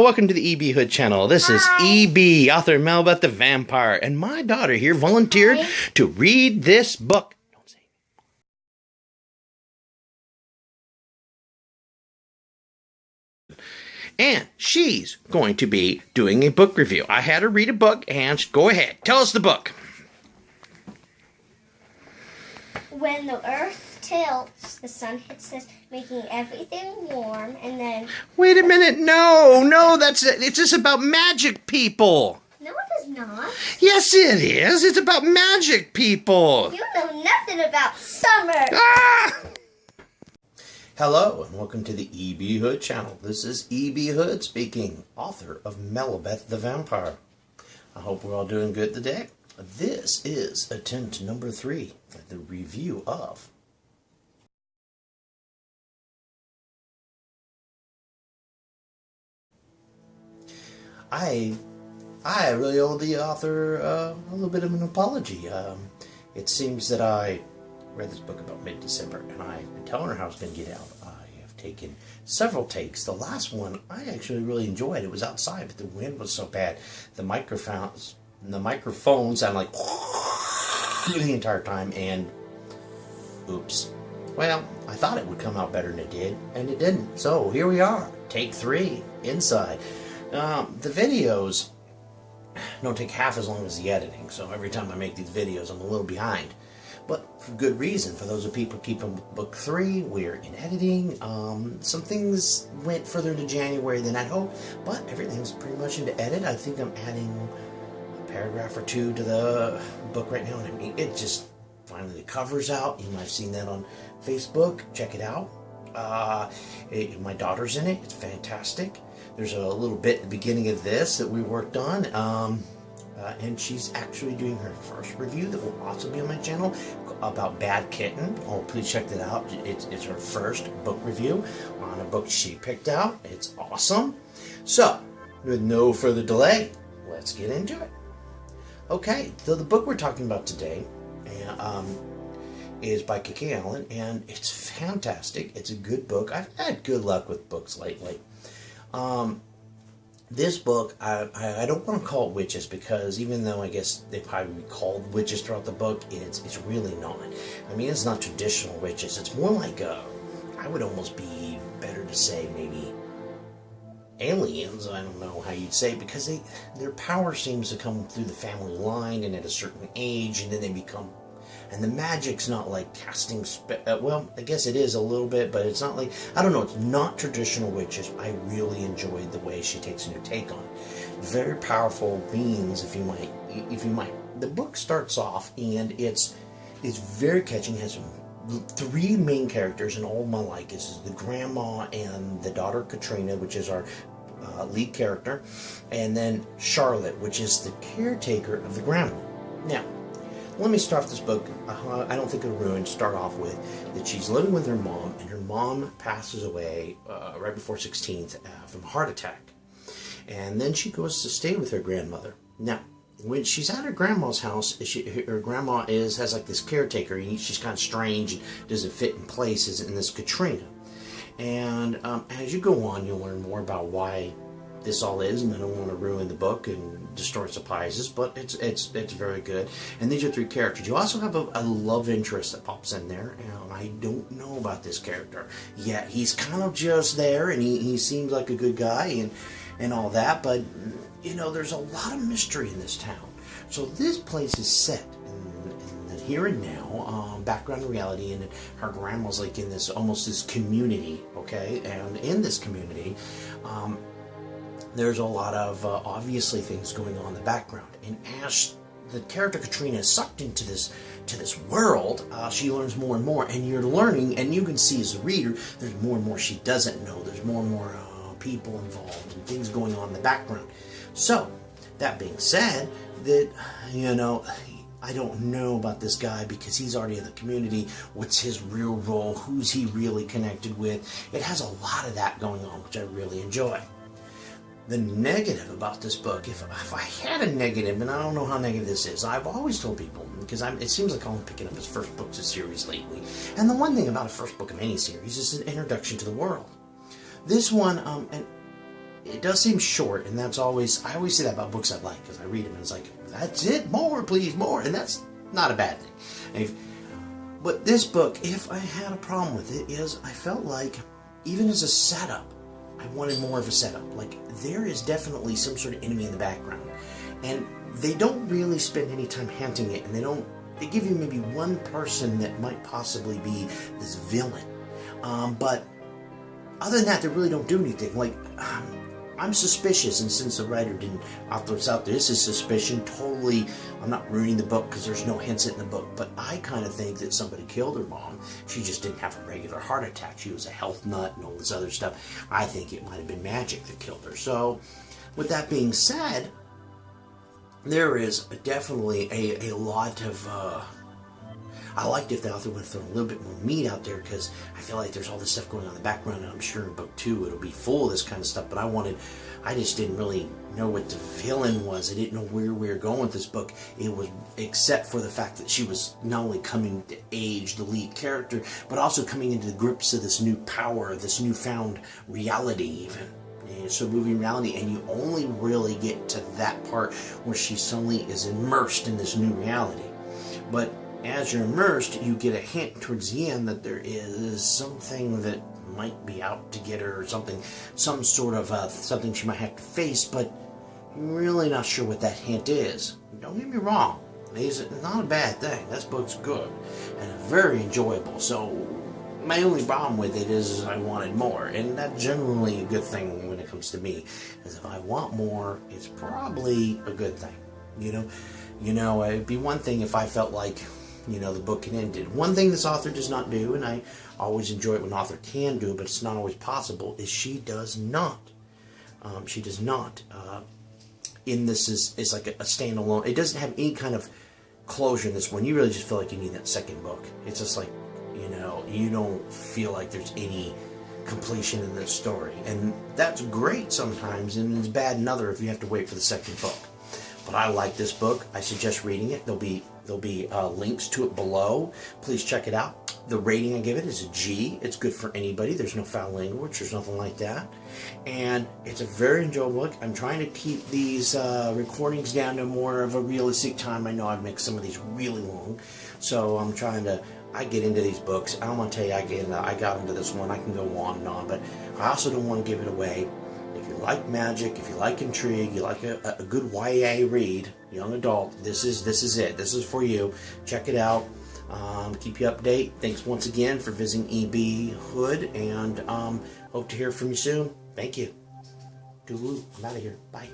welcome to the EB Hood channel. This is EB, author Melba the Vampire, and my daughter here volunteered to read this book. Don't say it. And she's going to be doing a book review. I had her read a book, and go ahead, tell us the book. When the earth tilts, the sun hits us, making everything warm, and then... Wait a minute, no, it's just about magic people. No, it is not. Yes, it is. It's about magic people. You know nothing about summer. Ah! Hello, and welcome to the EB Hood channel. This is EB Hood speaking, author of Melba the Vampire. I hope we're all doing good today. This is attempt number 3, the review of I really owe the author a little bit of an apology. It seems that I read this book about mid-December, and I've been telling her how it's going to get out. I have taken several takes. The last one I actually really enjoyed. It was outside, but the wind was so bad. The microphone sounded like the entire time, and oops. Well, I thought it would come out better than it did, and it didn't. So here we are, take 3, inside. The videos don't take half as long as the editing, so every time I make these videos I'm a little behind. But for good reason. For those of people keeping book 3, we're in editing. Some things went further into January than I'd hoped, but everything's pretty much into edit. I think I'm adding a paragraph or 2 to the book right now, and I mean, it just finally the cover's out. You might have seen that on Facebook. Check it out. My daughter's in it. It's fantastic. There's a little bit at the beginning of this that we worked on, and she's actually doing her first review that will also be on my channel about Bad Kitten. Oh, please check that out. It's her first book review on a book she picked out. It's awesome. So, with no further delay, let's get into it. Okay, so the book we're talking about today is by Kiki Allen, and it's fantastic. It's a good book. I've had good luck with books lately. This book, I don't want to call it witches, because even though I guess they probably be called witches throughout the book, it's really not. I mean, it's not traditional witches. It's more like I would almost be better to say maybe aliens. I don't know how you'd say, because their power seems to come through the family line, and at a certain age, and then they become. And the magic's not like casting well, I guess it is a little bit, but it's not like, I don't know, it's not traditional witches. I really enjoyed the way she takes a new take on it. Very powerful beings, if you might. The book starts off, and it's very catching. It has 3 main characters, and all of my like is the grandma and the daughter Katrina, which is our lead character, and then Charlotte, which is the caretaker of the grandma. Now, let me start this book. I don't think it'll ruin. Start off with that she's living with her mom, and her mom passes away right before 16th from a heart attack. And then she goes to stay with her grandmother. Now, when she's at her grandma's house, her grandma has like this caretaker, and she's kind of strange and doesn't fit in places in this Katrina. And as you go on, you'll learn more about why this all is, and I don't want to ruin the book and destroy surprises, but it's very good. And these are 3 characters. You also have a love interest that pops in there, and I don't know about this character yet. He's kind of just there, and he seems like a good guy and all that, but you know, there's a lot of mystery in this town. So this place is set in the here and now, background reality, and her grandma's like in this community, okay? And in this community, there's a lot of obviously things going on in the background, and as the character Katrina is sucked into this world, she learns more and more, and you're learning, and you can see as a reader, there's more and more she doesn't know. There's more and more people involved and things going on in the background. So, that being said, that, you know, I don't know about this guy because he's already in the community. What's his real role? Who's he really connected with? It has a lot of that going on, which I really enjoy. The negative about this book, if I had a negative, and I don't know how negative this is, I've always told people, because it seems like I'm picking up his first books of series lately, and the one thing about a first book of any series is an introduction to the world. This one, and it does seem short, and that's always, I always say that about books I like, because I read them and it's like, that's it, more, please, more, and that's not a bad thing. But this book, if I had a problem with it, is I felt like, even as a setup, I wanted more of a setup. Like, there is definitely some sort of enemy in the background, and they don't really spend any time hinting it, and they give you maybe one person that might possibly be this villain. But other than that, they really don't do anything. Like, I'm suspicious, and since the writer didn't author this out there, this is suspicion. Totally, I'm not ruining the book because there's no hints in the book, but I kind of think that somebody killed her mom. She just didn't have a regular heart attack. She was a health nut and all this other stuff. I think it might have been magic that killed her. So, with that being said, there is definitely a lot of, I liked if the author would have thrown a little bit more meat out there, because I feel like there's all this stuff going on in the background, and I'm sure in book 2 it'll be full of this kind of stuff, but I just didn't really know what the villain was. I didn't know where we were going with this book. It was, except for the fact that she was not only coming to age, the lead character, but also coming into the grips of this new power, this newfound reality even. So moving reality, and you only really get to that part where she suddenly is immersed in this new reality. But as you're immersed, you get a hint towards the end that there is something that might be out to get her, or something, some sort of something she might have to face, but you're really not sure what that hint is. Don't get me wrong, it's not a bad thing. This book's good and very enjoyable. So my only problem with it is I wanted more, and that's generally a good thing when it comes to me. Is if I want more, it's probably a good thing. You know, it'd be one thing if I felt like, the book had ended. One thing this author does not do, and I always enjoy it when an author can do it, but it's not always possible, is she does not. She does not. In this is like a standalone. It doesn't have any kind of closure in this one. You really just feel like you need that second book. It's just like, you don't feel like there's any completion in this story. And that's great sometimes, and it's bad in other if you have to wait for the second book. But I like this book. I suggest reading it. There'll be links to it below. Please check it out. The rating I give it is a G. It's good for anybody. There's no foul language. There's nothing like that. And it's a very enjoyable book. I'm trying to keep these recordings down to more of a realistic time. I know I've made some of these really long. So I'm trying to, I get into these books. I don't want to tell you, I got into this one. I can go on and on. But I also don't want to give it away. If you like magic, if you like intrigue, you like a good YA read, young adult, this is it. This is for you. Check it out. Keep you up to date. Thanks once again for visiting EB Hood, and hope to hear from you soon. Thank you. Toodaloo. I'm out of here. Bye.